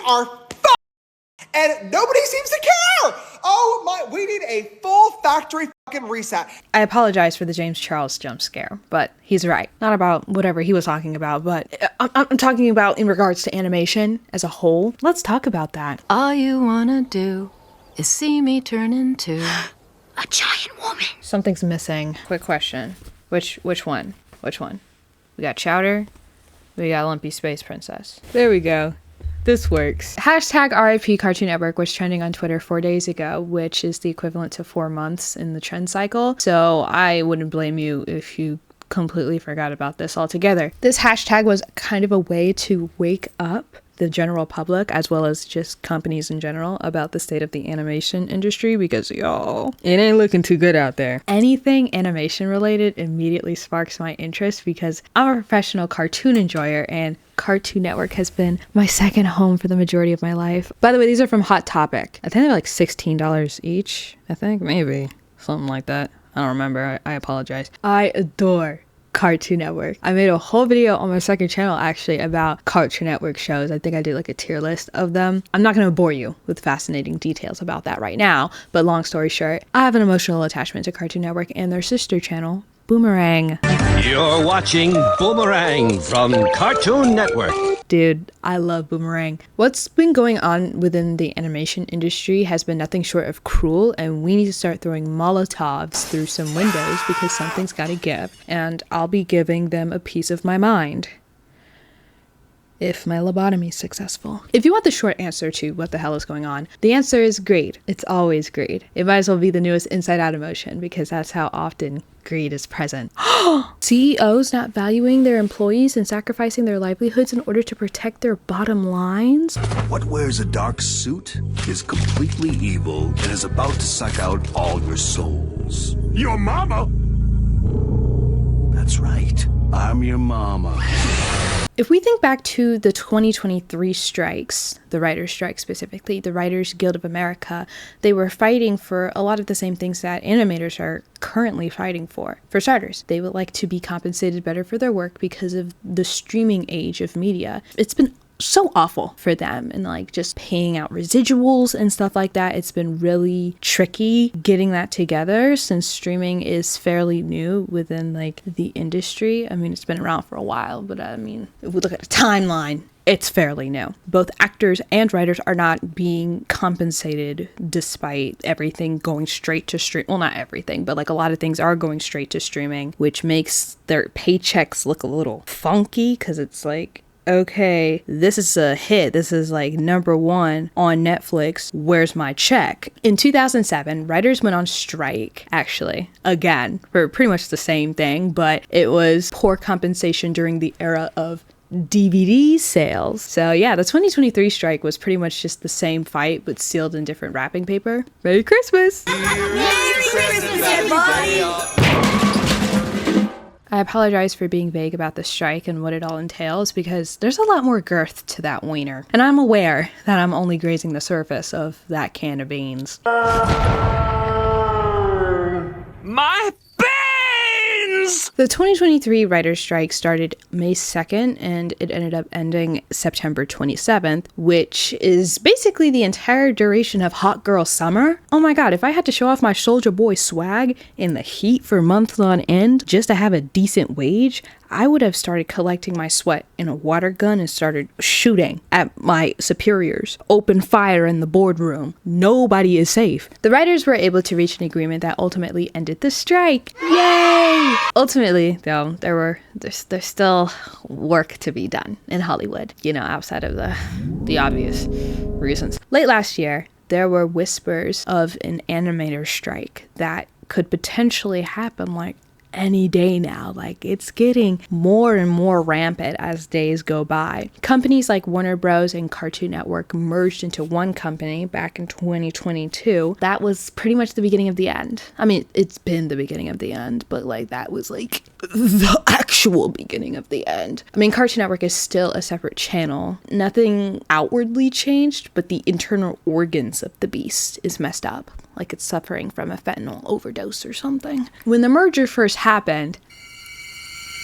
are and nobody seems to care. Oh my, we need a full factory fucking reset. I apologize for the James Charles jump scare, but he's right. Not about whatever he was talking about, but I'm talking about in regards to animation as a whole. Let's talk about that. All you wanna do is see me turn into a giant woman. Something's missing. Quick question. Which one? Which one? We got Chowder. We got Lumpy Space Princess. There we go. This works. Hashtag RIP Cartoon Network was trending on Twitter 4 days ago, which is the equivalent to 4 months in the trend cycle. So I wouldn't blame you if you completely forgot about this altogether. This hashtag was kind of a way to wake up the general public, as well as just companies in general, about the state of the animation industry, because y'all, it ain't looking too good out there. Anything animation related immediately sparks my interest because I'm a professional cartoon enjoyer and Cartoon Network has been my second home for the majority of my life. By the way, these are from Hot Topic. I think they're like $16 each. I think, maybe something like that. I don't remember. I apologize. I adore Cartoon Network. I made a whole video on my second channel actually about Cartoon Network shows. I think I did like a tier list of them. I'm not going to bore you with fascinating details about that right now, but long story short, I have an emotional attachment to Cartoon Network and their sister channel, Boomerang. You're watching Boomerang from Cartoon Network. Dude, I love Boomerang. What's been going on within the animation industry has been nothing short of cruel, and we need to start throwing Molotovs through some windows because something's gotta give, and I'll be giving them a piece of my mind if my lobotomy's successful. If you want the short answer to what the hell is going on, the answer is greed. It's always greed. It might as well be the newest Inside Out emotion because that's how often greed is present. CEOs not valuing their employees and sacrificing their livelihoods in order to protect their bottom lines. What wears a dark suit is completely evil and is about to suck out all your souls. Your mama? That's right. I'm your mama. If we think back to the 2023 strikes, the writers' strike specifically, the Writers Guild of America, they were fighting for a lot of the same things that animators are currently fighting for. For starters, they would like to be compensated better for their work because of the streaming age of media. It's been so awful for them, and like just paying out residuals and stuff like that. It's been really tricky getting that together since streaming is fairly new within like the industry. I mean, it's been around for a while, but I mean, if we look at the timeline, it's fairly new. Both actors and writers are not being compensated despite everything going straight to stream. Well, not everything, but like a lot of things are going straight to streaming, which makes their paychecks look a little funky because it's like, okay, this is a hit. This is like #1 on Netflix. Where's my check? In 2007, writers went on strike, actually, again, for pretty much the same thing, but it was poor compensation during the era of DVD sales. So yeah, the 2023 strike was pretty much just the same fight, but sealed in different wrapping paper. Merry Christmas! Merry Christmas, everybody! I apologize for being vague about the strike and what it all entails because there's a lot more girth to that wiener. And I'm aware that I'm only grazing the surface of that can of beans. My beans! The 2023 writer's strike started May 2nd and it ended up ending September 27th, which is basically the entire duration of Hot Girl Summer. Oh my god, if I had to show off my Soulja Boy swag in the heat for months on end just to have a decent wage, I would have started collecting my sweat in a water gun and started shooting at my superiors. Open fire in the boardroom. Nobody is safe. The writers were able to reach an agreement that ultimately ended the strike. Yay! Ultimately, though, there's still work to be done in Hollywood, you know, outside of the obvious reasons. Late last year, there were whispers of an animator strike that could potentially happen like any day now. Like, it's getting more and more rampant as days go by. Companies like Warner Bros. And Cartoon Network merged into one company back in 2022. That was pretty much the beginning of the end. I mean, it's been the beginning of the end, but like that was like the actual beginning of the end. I mean, Cartoon Network is still a separate channel. Nothing outwardly changed, but the internal organs of the beast is messed up. Like it's suffering from a fentanyl overdose or something. When the merger first happened,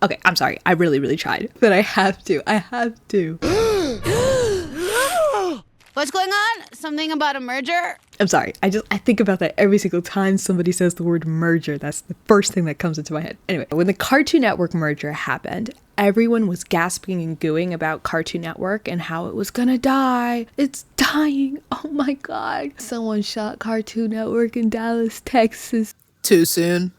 okay, I'm sorry, I really tried, but I have to. What's going on? Something about a merger? I'm sorry. I think about that every single time somebody says the word merger. That's the first thing that comes into my head. Anyway, when the Cartoon Network merger happened, everyone was gasping and gooing about Cartoon Network and how it was gonna die. It's dying. Oh my God. Someone shot Cartoon Network in Dallas, Texas. Too soon.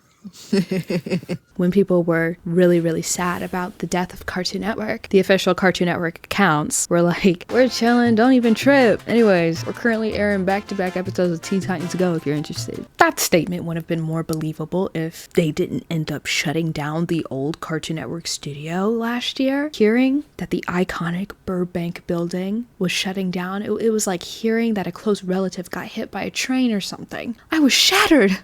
When people were really, really sad about the death of Cartoon Network, the official Cartoon Network accounts were like, we're chilling, don't even trip. Anyways, we're currently airing back-to-back episodes of Teen Titans Go if you're interested. That statement would have been more believable if they didn't end up shutting down the old Cartoon Network studio last year. Hearing that the iconic Burbank building was shutting down, it was like hearing that a close relative got hit by a train or something. I was shattered.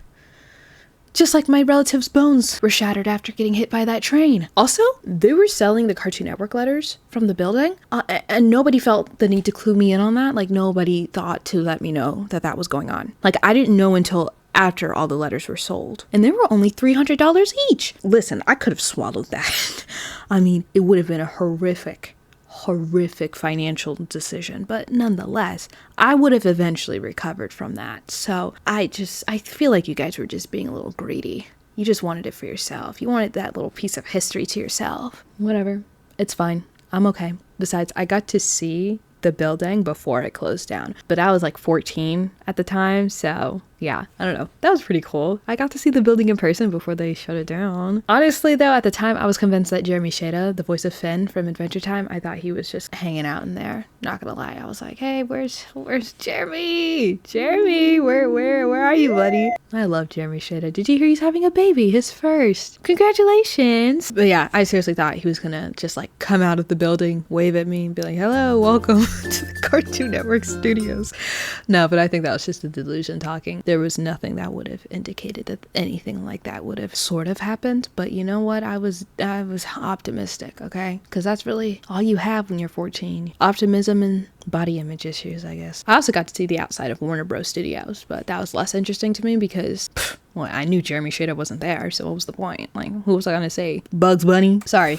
Just like my relative's bones were shattered after getting hit by that train. Also, they were selling the Cartoon Network letters from the building, and nobody felt the need to clue me in on that. Like, nobody thought to let me know that that was going on. Like, I didn't know until after all the letters were sold. And they were only $300 each. Listen, I could have swallowed that. I mean, it would have been a horrific financial decision, but nonetheless, I would have eventually recovered from that. So I feel like you guys were just being a little greedy. You just wanted it for yourself. You wanted that little piece of history to yourself. Whatever. It's fine. I'm okay. Besides, I got to see the building before it closed down, but I was like 14 at the time, so yeah, I don't know. That was pretty cool. I got to see the building in person before they shut it down. Honestly, though, at the time, I was convinced that Jeremy Shada, the voice of Finn from Adventure Time, I thought he was just hanging out in there. Not gonna lie, I was like, hey, where's Jeremy? Jeremy, where are you, buddy? I love Jeremy Shada. Did you hear he's having a baby? His first. Congratulations. But yeah, I seriously thought he was gonna just like come out of the building, wave at me, and be like, hello, welcome to the Cartoon Network studios. No, but I think that was just a delusion talking. There was nothing that would have indicated that anything like that would have sort of happened. But you know what? I was optimistic, okay? Because that's really all you have when you're 14. Optimism and body image issues, I guess. I also got to see the outside of Warner Bros. Studios, but that was less interesting to me because, well, I knew Jeremy Shada wasn't there, so what was the point? Like, who was I gonna say? Bugs Bunny? Sorry.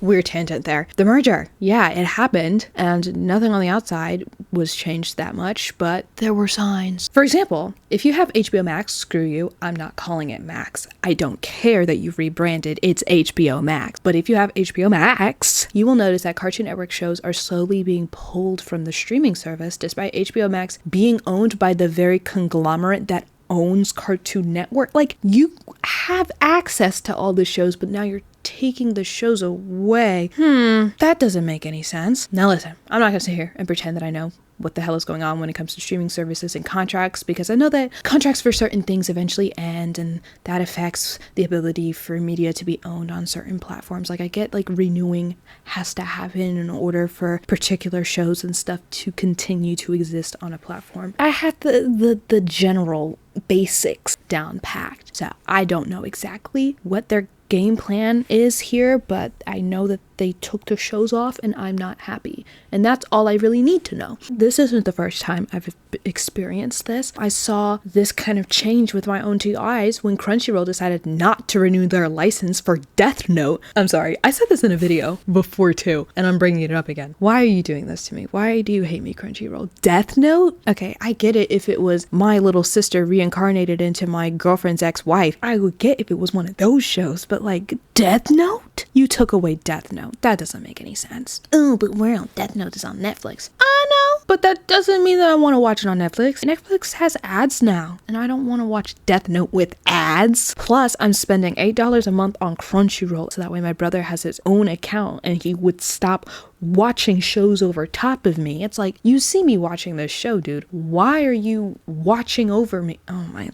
Weird tangent there. The merger, yeah, it happened, and nothing on the outside was changed that much, but there were signs. For example, if you have HBO Max, screw you, I'm not calling it Max. I don't care that you've rebranded, it's HBO Max. But if you have HBO Max, you will notice that Cartoon Network shows are slowly being pulled from the streaming service, despite HBO Max being owned by the very conglomerate that owns Cartoon Network. Like, you have access to all the shows, but now you're taking the shows away. That doesn't make any sense. Now listen, I'm not gonna sit here and pretend that I know what the hell is going on when it comes to streaming services and contracts, because I know that contracts for certain things eventually end, and that affects the ability for media to be owned on certain platforms. Like, I get like renewing has to happen in order for particular shows and stuff to continue to exist on a platform. I had the general basics down packed, so I don't know exactly what their game plan is here, but I know that they took the shows off and I'm not happy, and that's all I really need to know. This isn't the first time I've experienced this. I saw this kind of change with my own two eyes when Crunchyroll decided not to renew their license for Death Note. I'm sorry, I said this in a video before too, and I'm bringing it up again. Why are you doing this to me? Why do you hate me, Crunchyroll? Death Note? Okay, I get it if it was my little sister reincarnated into my girlfriend's ex-wife. I would get if it was one of those shows, but like Death Note? You took away Death Note. That doesn't make any sense. Oh, but where on Death Note is on Netflix. I know, but that doesn't mean that I want to watch it on Netflix. Netflix has ads now, and I don't want to watch Death Note with ads. Plus, I'm spending $8 a month on Crunchyroll, so that way my brother has his own account and he would stop watching shows over top of me. It's like, you see me watching this show, dude. Why are you watching over me? Oh my...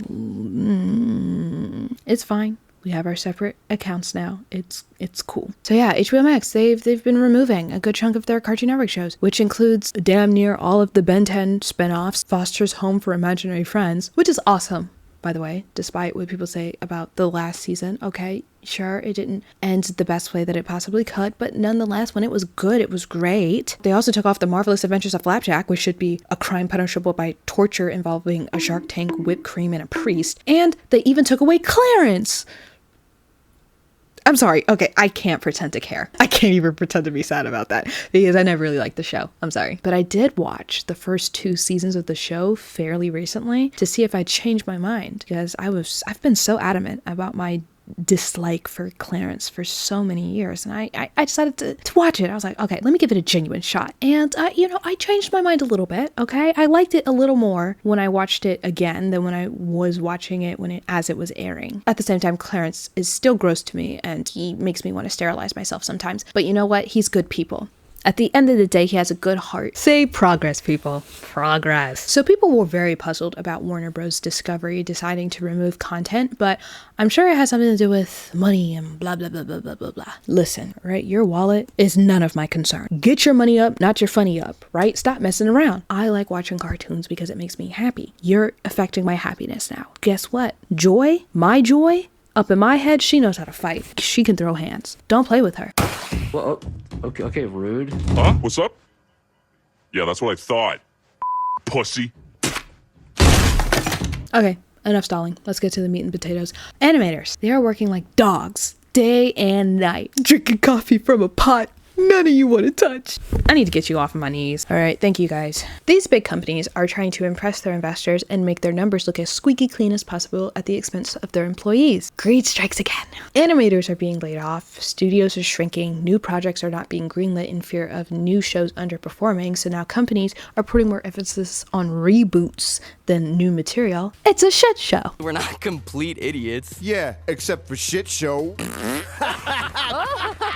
It's fine. We have our separate accounts now. It's cool. So yeah, HBO Max, they've been removing a good chunk of their Cartoon Network shows, which includes damn near all of the Ben 10 spin-offs, Foster's Home for Imaginary Friends, which is awesome, by the way, despite what people say about the last season. Okay, sure, it didn't end the best way that it possibly could, but nonetheless, when it was good, it was great. They also took off The Marvelous Adventures of Flapjack, which should be a crime punishable by torture involving a shark tank, whipped cream, and a priest. And they even took away Clarence. I'm sorry. Okay, I can't pretend to care. I can't even pretend to be sad about that because I never really liked the show. I'm sorry. But I did watch the first 2 seasons of the show fairly recently to see if I'd changed my mind because I've been so adamant about my dislike for Clarence for so many years, and I decided to watch it. I was like, okay, let me give it a genuine shot. And I changed my mind a little bit. Okay, I liked it a little more when I watched it again than when I was watching it as it was airing. At the same time, Clarence is still gross to me, and he makes me want to sterilize myself sometimes. But you know what? He's good people. At the end of the day, he has a good heart. Say progress, people. Progress. So people were very puzzled about Warner Bros. Discovery deciding to remove content, but I'm sure it has something to do with money and blah, blah, blah, blah, blah, blah, blah. Listen, right? Your wallet is none of my concern. Get your money up, not your funny up, right? Stop messing around. I like watching cartoons because it makes me happy. You're affecting my happiness now. Guess what? Joy, my joy, up in my head, she knows how to fight. She can throw hands. Don't play with her. Well, okay, rude. Huh? What's up? Yeah, that's what I thought. Pussy. Okay, enough stalling. Let's get to the meat and potatoes. Animators, they are working like dogs, day and night, drinking coffee from a pot none of you want to touch. I need to get you off of my knees. All right, thank you guys. These big companies are trying to impress their investors and make their numbers look as squeaky clean as possible at the expense of their employees. Greed strikes again. Animators are being laid off, studios are shrinking, new projects are not being greenlit in fear of new shows underperforming, so now companies are putting more emphasis on reboots than new material. It's a shit show. We're not complete idiots. Yeah, except for shit show.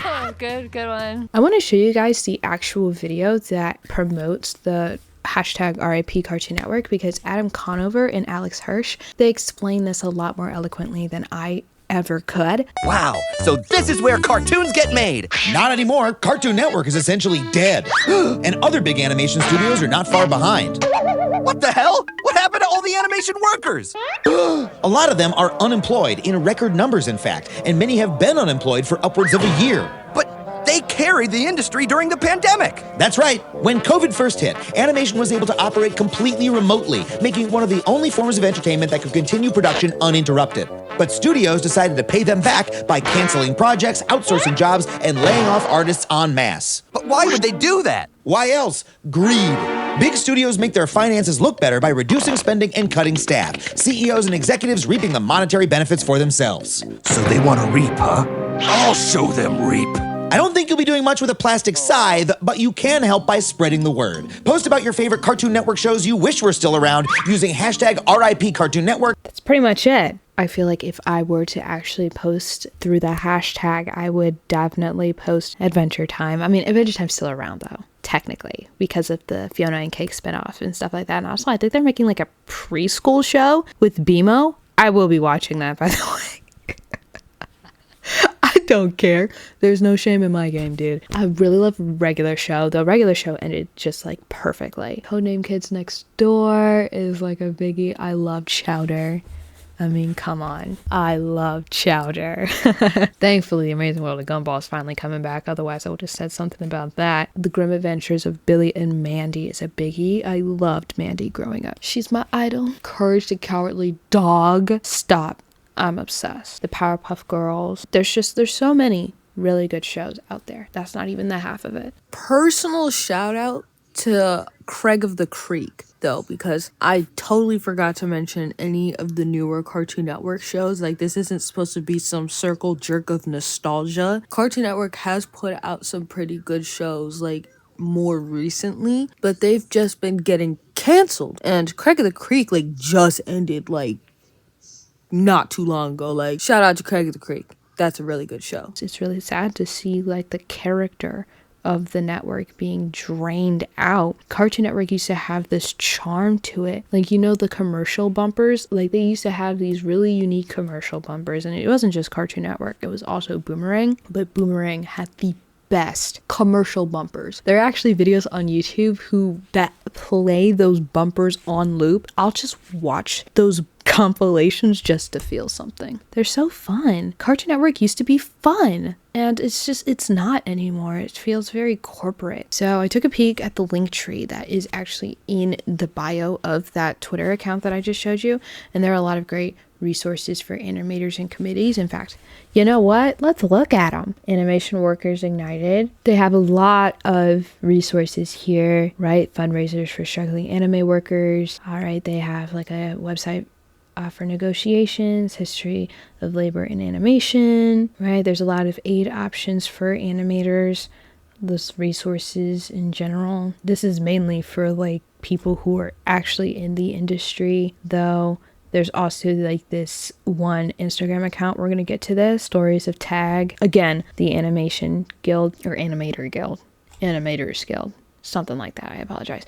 Oh, good one. I want to show you guys the actual video that promotes the hashtag RIP Cartoon Network because Adam Conover and Alex Hirsch, they explain this a lot more eloquently than I ever could. Wow, so this is where cartoons get made. Not anymore. Cartoon Network is essentially dead. And other big animation studios are not far behind. What the hell? What happened to all the animation workers? A lot of them are unemployed, in record numbers in fact, and many have been unemployed for upwards of a year. But they carried the industry during the pandemic. That's right. When COVID first hit, animation was able to operate completely remotely, making it one of the only forms of entertainment that could continue production uninterrupted. But studios decided to pay them back by canceling projects, outsourcing jobs, and laying off artists en masse. But why would they do that? Why else? Greed. Big studios make their finances look better by reducing spending and cutting staff. CEOs and executives reaping the monetary benefits for themselves. So they want to reap, huh? I'll show them reap. I don't think you'll be doing much with a plastic scythe, but you can help by spreading the word. Post about your favorite Cartoon Network shows you wish were still around using hashtag RIP Cartoon Network. That's pretty much it. I feel like if I were to actually post through the hashtag, I would definitely post Adventure Time. I mean, Adventure Time's still around though, technically, because of the Fiona and Cake spinoff and stuff like that. And also, I think they're making like a preschool show with BMO. I will be watching that, by the way. I don't care. There's no shame in my game, dude. I really love Regular Show. The Regular Show ended just like perfectly. Codename Kids Next Door is like a biggie. I love Chowder. I mean, come on. I love Chowder. Thankfully, The Amazing World of Gumball is finally coming back. Otherwise, I would have said something about that. The Grim Adventures of Billy and Mandy is a biggie. I loved Mandy growing up. She's my idol. Courage the Cowardly Dog. Stop. I'm obsessed. The Powerpuff Girls. There's so many really good shows out there. That's not even the half of it. Personal shout out to Craig of the Creek, though, because I totally forgot to mention any of the newer Cartoon Network shows. Like, this isn't supposed to be some circle jerk of nostalgia. Cartoon Network has put out some pretty good shows, like, more recently, but they've just been getting canceled. And Craig of the Creek, like, just ended, like, not too long ago. Like, shout out to Craig of the Creek. That's a really good show. It's really sad to see, like, the character of the network being drained out. Cartoon Network used to have this charm to it. Like, you know, the commercial bumpers, like they used to have these really unique commercial bumpers, and it wasn't just Cartoon Network, it was also Boomerang, but Boomerang had the best commercial bumpers. There are actually videos on YouTube that play those bumpers on loop. I'll just watch those compilations just to feel something. They're so fun. Cartoon Network used to be fun, and it's not anymore. It feels very corporate. So I took a peek at the link tree that is actually in the bio of that Twitter account that I just showed you, and there are a lot of great resources for animators and committees. In fact, you know what? Let's look at them. Animation Workers Ignited. They have a lot of resources here, right? Fundraisers for struggling anime workers. All right, they have like a website for negotiations, history of labor in animation, right? There's a lot of aid options for animators, those resources in general. This is mainly for like people who are actually in the industry, though. There's also like this one Instagram account, we're going to get to this, Stories of Tag. Again, the Animation Guild or Animator Guild, Animators Guild, something like that. I apologize.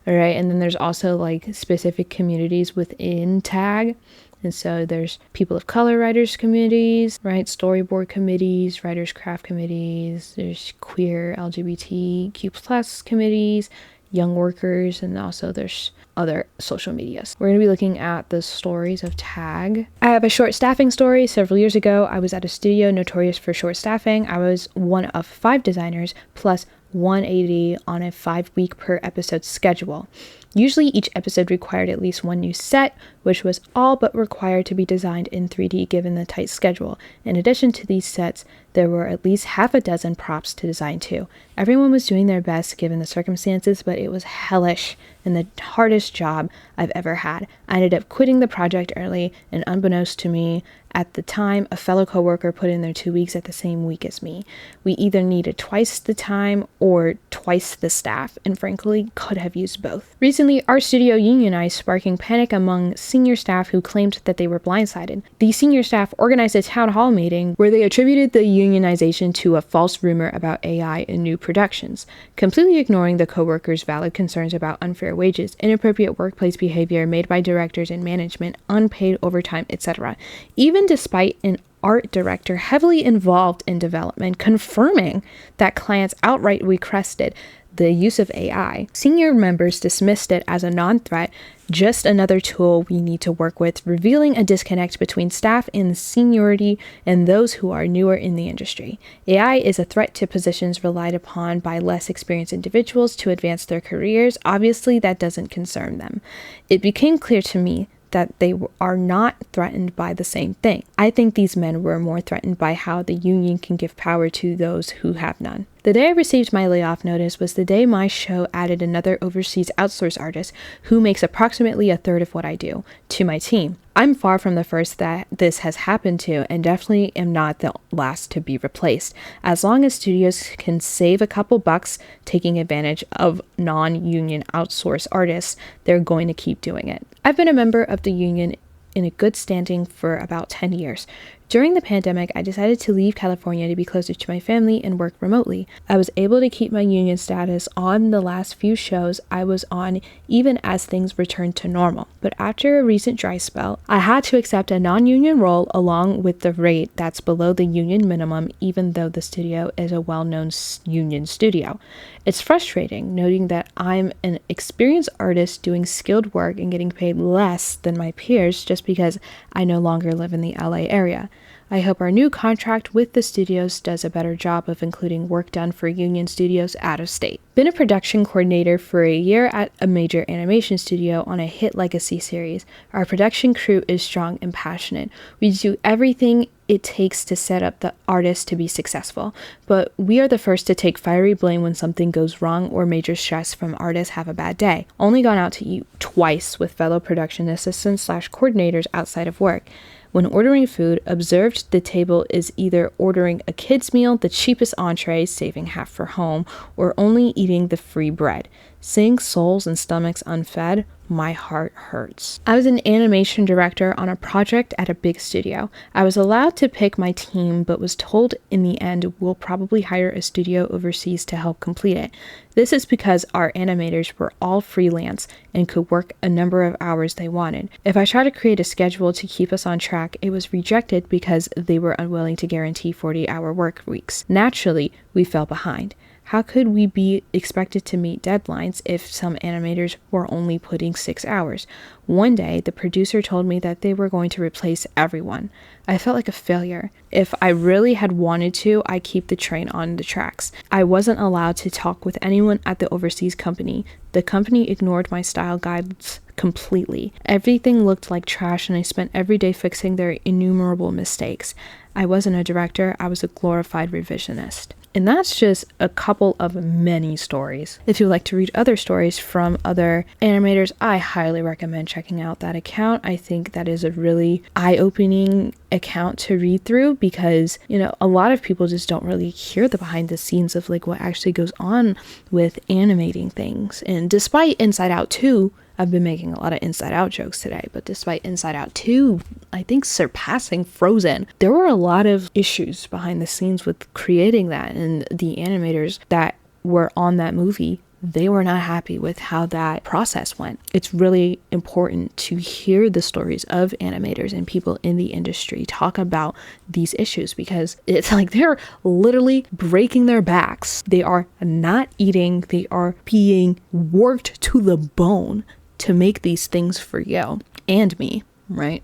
All right. And then there's also like specific communities within Tag. And so there's people of color writers committees, right? Storyboard committees, writers craft committees. There's queer LGBTQ plus committees, young workers, and also there's other social medias. We're going to be looking at the Stories of Tag. I have a short staffing story. Several years ago, I was at a studio notorious for short staffing. I was one of 5 designers plus 180 on a 5-week per episode schedule. Usually each episode required at least one new set, which was all but required to be designed in 3D given the tight schedule. In addition to these sets, there were at least half a dozen props to design too. Everyone was doing their best given the circumstances, but it was hellish and the hardest job I've ever had. I ended up quitting the project early, and unbeknownst to me, at the time, a fellow coworker put in their 2 weeks at the same week as me. We either needed twice the time or twice the staff, and frankly, could have used both. Recently, our studio unionized, sparking panic among senior staff who claimed that they were blindsided. The senior staff organized a town hall meeting where they attributed the unionization to a false rumor about AI in new productions, completely ignoring the coworkers' valid concerns about unfair wages, inappropriate workplace behavior made by directors and management, unpaid overtime, etc. Even despite an art director heavily involved in development confirming that clients outright requested the use of AI, senior members dismissed it as a non-threat, just another tool we need to work with, revealing a disconnect between staff in seniority and those who are newer in the industry. AI is a threat to positions relied upon by less experienced individuals to advance their careers. Obviously, that doesn't concern them. It became clear to me that they are not threatened by the same thing. I think these men were more threatened by how the union can give power to those who have none. The day I received my layoff notice was the day my show added another overseas outsourced artist who makes approximately a third of what I do to my team. I'm far from the first that this has happened to, and definitely am not the last to be replaced. As long as studios can save a couple bucks taking advantage of non-union outsourced artists, they're going to keep doing it. I've been a member of the union in a good standing for about 10 years. During the pandemic, I decided to leave California to be closer to my family and work remotely. I was able to keep my union status on the last few shows I was on even as things returned to normal. But after a recent dry spell, I had to accept a non-union role along with the rate that's below the union minimum, even though the studio is a well-known union studio. It's frustrating noting that I'm an experienced artist doing skilled work and getting paid less than my peers just because I no longer live in the LA area. I hope our new contract with the studios does a better job of including work done for union studios out of state. Been a production coordinator for a year at a major animation studio on a hit legacy series. Our production crew is strong and passionate. We do everything it takes to set up the artist to be successful, but we are the first to take fiery blame when something goes wrong or major stress from artists have a bad day. Only gone out to eat twice with fellow production assistants / coordinators outside of work. When ordering food, observed the table is either ordering a kid's meal, the cheapest entree, saving half for home, or only eating the free bread. Seeing souls and stomachs unfed, my heart hurts. I was an animation director on a project at a big studio. I was allowed to pick my team, but was told in the end we'll probably hire a studio overseas to help complete it. This is because our animators were all freelance and could work a number of hours they wanted. If I tried to create a schedule to keep us on track, it was rejected because they were unwilling to guarantee 40-hour work weeks. Naturally, we fell behind. How could we be expected to meet deadlines if some animators were only putting 6 hours? One day, the producer told me that they were going to replace everyone. I felt like a failure. If I really had wanted to, I'd keep the train on the tracks. I wasn't allowed to talk with anyone at the overseas company. The company ignored my style guides completely. Everything looked like trash, and I spent every day fixing their innumerable mistakes. I wasn't a director, I was a glorified revisionist. And that's just a couple of many stories. If you'd like to read other stories from other animators, I highly recommend checking out that account. I think that is a really eye-opening account to read through because, you know, a lot of people just don't really hear the behind the scenes of like what actually goes on with animating things. And despite Inside Out 2, I've been making a lot of Inside Out jokes today, but despite Inside Out 2, I think surpassing Frozen, there were a lot of issues behind the scenes with creating that, and the animators that were on that movie, they were not happy with how that process went. It's really important to hear the stories of animators and people in the industry talk about these issues because it's like they're literally breaking their backs. They are not eating, they are being worked to the bone to make these things for you and me, right?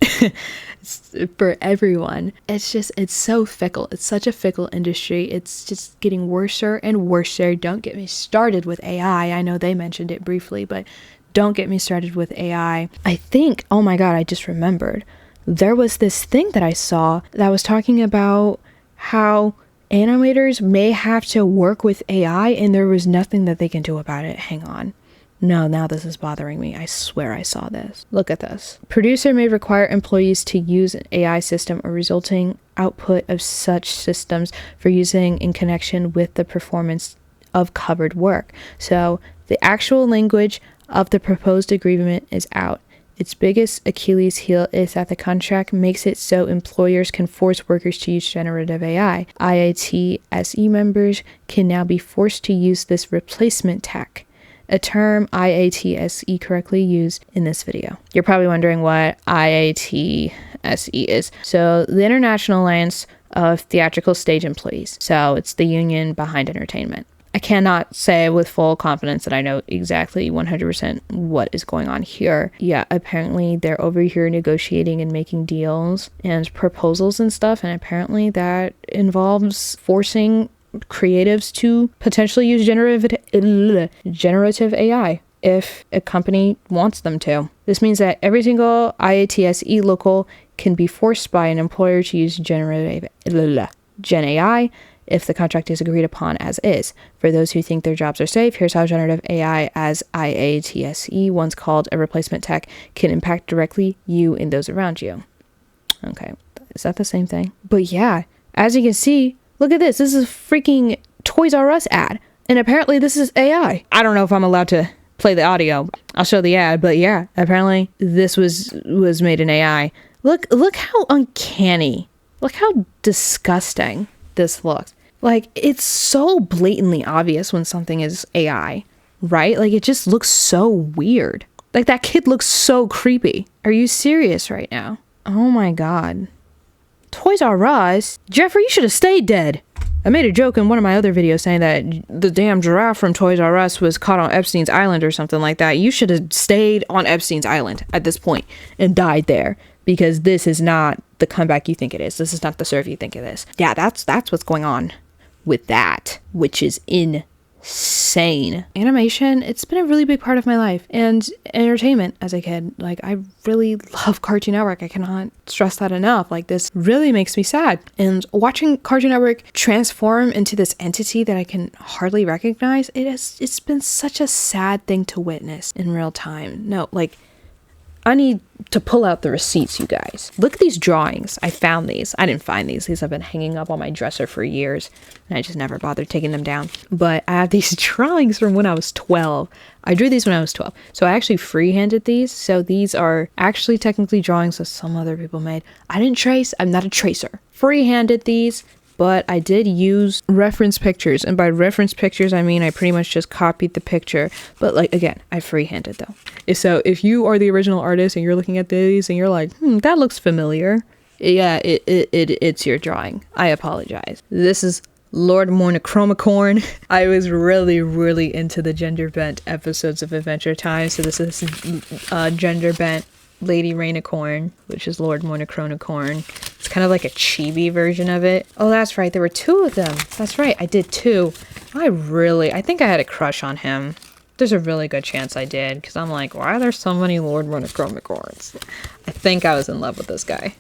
For everyone. It's so fickle. It's such a fickle industry. It's just getting worser and worser. Don't get me started with AI. I know they mentioned it briefly, but don't get me started with AI. I think, oh my God, I just remembered. There was this thing that I saw that was talking about how animators may have to work with AI and there was nothing that they can do about it. Hang on. No, now this is bothering me. I swear I saw this. Look at this. Producer may require employees to use an AI system or resulting output of such systems for using in connection with the performance of covered work. So the actual language of the proposed agreement is out. Its biggest Achilles heel is that the contract makes it so employers can force workers to use generative AI. IAT SE members can now be forced to use this replacement tech, a term IATSE correctly used in this video. You're probably wondering what IATSE is. So the International Alliance of Theatrical Stage Employees. So it's the union behind entertainment. I cannot say with full confidence that I know exactly 100% what is going on here. Yeah, apparently they're over here negotiating and making deals and proposals and stuff, and apparently that involves forcing creatives to potentially use generative AI if a company wants them to. This means that every single IATSE local can be forced by an employer to use Gen AI if the contract is agreed upon as is. For those who think their jobs are safe, here's how generative AI, as IATSE once called a replacement tech, can impact directly you and those around you. Okay, is that the same thing? But yeah, as you can see, look at this. This is a freaking Toys R Us ad. And apparently this is AI. I don't know if I'm allowed to play the audio. I'll show the ad, but yeah, apparently this was made in AI. Look how uncanny. Look how disgusting this looks. Like, it's so blatantly obvious when something is AI, right? Like, it just looks so weird. Like, that kid looks so creepy. Are you serious right now? Oh my God. Toys R Us? Jeffrey, you should have stayed dead. I made a joke in one of my other videos saying that the damn giraffe from Toys R Us was caught on Epstein's Island or something like that. You should have stayed on Epstein's Island at this point and died there, because this is not the comeback you think it is. This is not the serve you think it is. Yeah, that's what's going on with that, which is insane. Animation, it's been a really big part of my life, and entertainment as a kid. Like, I really love Cartoon Network. I cannot stress that enough. Like, this really makes me sad. And watching Cartoon Network transform into this entity that I can hardly recognize, it's been such a sad thing to witness in real time. No, like, I need to pull out the receipts, you guys. Look at these drawings. I found these. I didn't find these. These have been hanging up on my dresser for years, and I just never bothered taking them down. But I have these drawings from when I was 12. I drew these when I was 12. So I actually freehanded these. So these are actually technically drawings that some other people made. I didn't trace. I'm not a tracer. Freehanded these. But I did use reference pictures, and by reference pictures I mean I pretty much just copied the picture, but like, again, I freehanded though. So if you are the original artist and you're looking at these and you're like, that looks familiar, yeah, it's your drawing. I apologize. This is Lord Monochromicorn. I was really into the gender bent episodes of Adventure Time, so this is gender bent Lady Rainicorn, which is Lord Monochromicorn. It's kind of like a chibi version of it. Oh, that's right. There were two of them. That's right. I did two. I think I had a crush on him. There's a really good chance I did, because I'm like, why are there so many Lord Monochromic Horns? I think I was in love with this guy.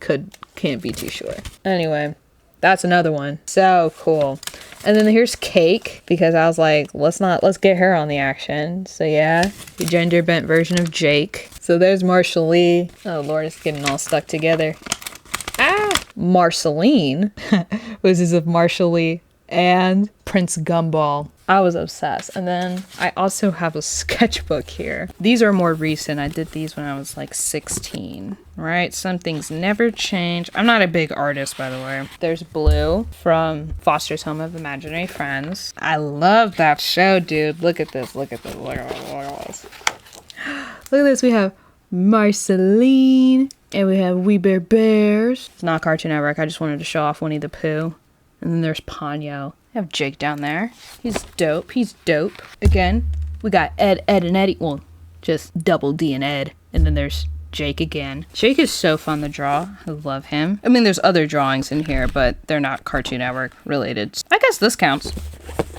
Can't be too sure. Anyway, that's another one. So cool. And then here's Cake, because I was like, let's get her on the action. So yeah, the gender bent version of Jake. So there's Marshall Lee. Oh Lord, it's getting all stuck together. Marceline was as of Marshall Lee and Prince Gumball. I was obsessed. And then I also have a sketchbook here. These are more recent. I did these when I was like 16, right? Some things never change. I'm not a big artist, by the way. There's Blue from Foster's Home of Imaginary Friends. I love that show, dude. Look at this. Look at this. Look at this. Look at this. Look at this. We have Marceline and we have We Bear Bears. It's not Cartoon Network. I just wanted to show off Winnie the Pooh. And then there's Ponyo. I have Jake down there. He's dope. He's dope. Again, we got Ed, and Eddie. Well, just double D and Ed. And then there's Jake again. Jake is so fun to draw. I love him. I mean, there's other drawings in here, but they're not Cartoon Network related. I guess this counts.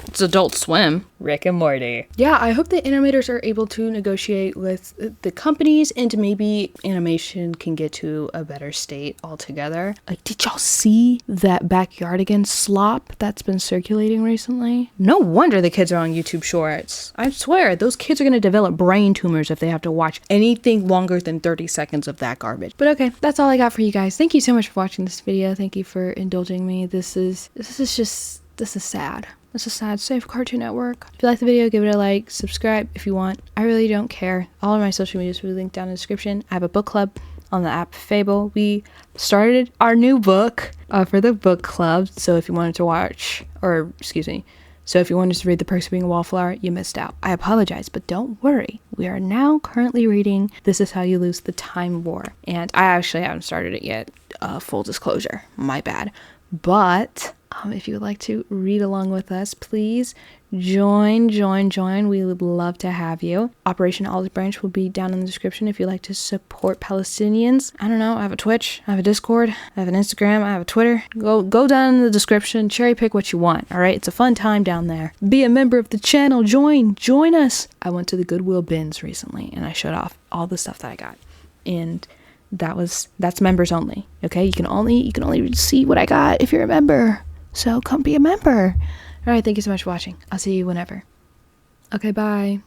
It's Adult Swim. Rick and Morty. Yeah, I hope the animators are able to negotiate with the companies and maybe animation can get to a better state altogether. Like, did y'all see that Backyardigans slop that's been circulating recently? No wonder the kids are on YouTube Shorts. I swear, those kids are going to develop brain tumors if they have to watch anything longer than 30 seconds of that garbage. But okay, that's all I got for you guys. Thank you so much for watching this video. Thank you for indulging me. This is sad. This is sad. Save Cartoon Network. If you like the video, give it a like, subscribe if you want. I really don't care. All of my social medias will be linked down in the description. I have a book club on the app Fable. We started our new book for the book club. So if you wanted to so if you wanted to read The Perks of Being a Wallflower, you missed out. I apologize, but don't worry. We are now currently reading This Is How You Lose the Time War. And I actually haven't started it yet. Full disclosure, my bad. But if you would like to read along with us, please join. We would love to have you. Operation Olive Branch will be down in the description if you'd like to support Palestinians. I don't know. I have a Twitch. I have a Discord. I have an Instagram. I have a Twitter. Go down in the description. Cherry pick what you want. All right. It's a fun time down there. Be a member of the channel. Join us. I went to the Goodwill bins recently and I showed off all the stuff that I got. And that's members only. Okay. You can only see what I got if you're a member. So come be a member. All right, thank you so much for watching. I'll see you whenever. Okay, bye.